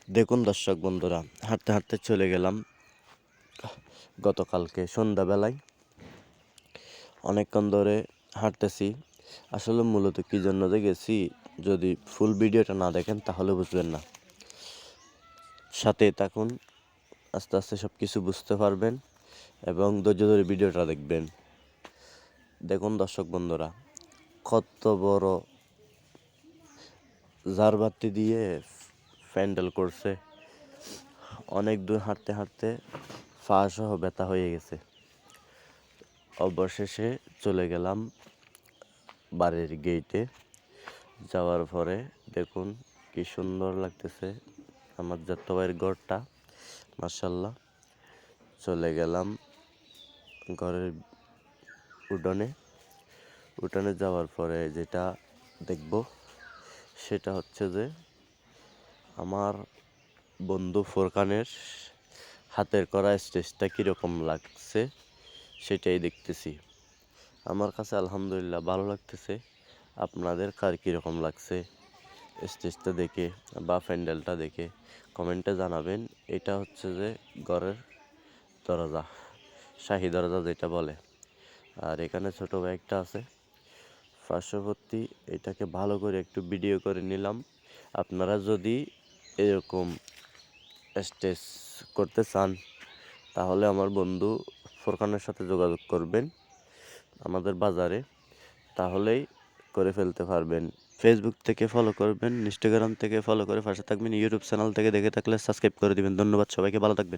দেখুন দর্শক বন্ধুরা, হাঁটতে হাঁটতে চলে গেলাম গতকালকে সন্ধ্যাবেলায়। অনেকক্ষণ ধরে হাঁটতেছি। আসলে মূলত কী জন্য যে গেছি, যদি ফুল ভিডিওটা না দেখেন তাহলে বুঝবেন না। সাথে থাকুন, আস্তে আস্তে সব কিছু বুঝতে পারবেন এবং ধৈর্য ধরে ভিডিওটা দেখবেন। দেখুন দর্শক বন্ধুরা, কত বড় ঝাড়বাতি দিয়ে প্যান্ডেল করছে। অনেক দূর হাঁটতে হাঁটতে পা সহ ব্যথা হয়ে গেছে। অবশেষে চলে গেলাম বাড়ির গেটে। যাওয়ার পরে দেখুন কি সুন্দর লাগতেছে আমার যাত্রাবাড়ির ঘরটা, মাশাআল্লাহ। চলে গেলাম ঘরের উঠানে যাওয়ার পরে যেটা দেখব সেটা হচ্ছে যে আমার বন্ধু ফোরকানের হাতের করা স্টেজটা কীরকম লাগছে সেটাই দেখতেছি। আমার কাছে আলহামদুলিল্লাহ ভালো লাগতেছে। আপনাদের কার কীরকম লাগছে স্টেজটা দেখে বা প্যান্ডেলটা দেখে কমেন্টে জানাবেন। এটা হচ্ছে যে ঘরের দরজা, শাহী দরজা যেটা বলে। আর এখানে ছোট ব্যাগটা আছে পার্শ্ববর্তী, এটাকে ভালো করে একটু ভিডিও করে নিলাম। আপনারা যদি এরকম স্টেজ করতে চান তাহলে আমার বন্ধু ফোরকানের সাথে যোগাযোগ করবেন আমাদের বাজারে, তাহলেই করে ফেলতে পারবেন। ফেসবুক থেকে ফলো করবেন, ইনস্টাগ্রাম থেকে ফলো করে পাশে থাকবেন, ইউটিউব চ্যানেল থেকে দেখে থাকলে সাবস্ক্রাইব করে দিবেন। ধন্যবাদ সবাইকে, ভালো থাকবেন।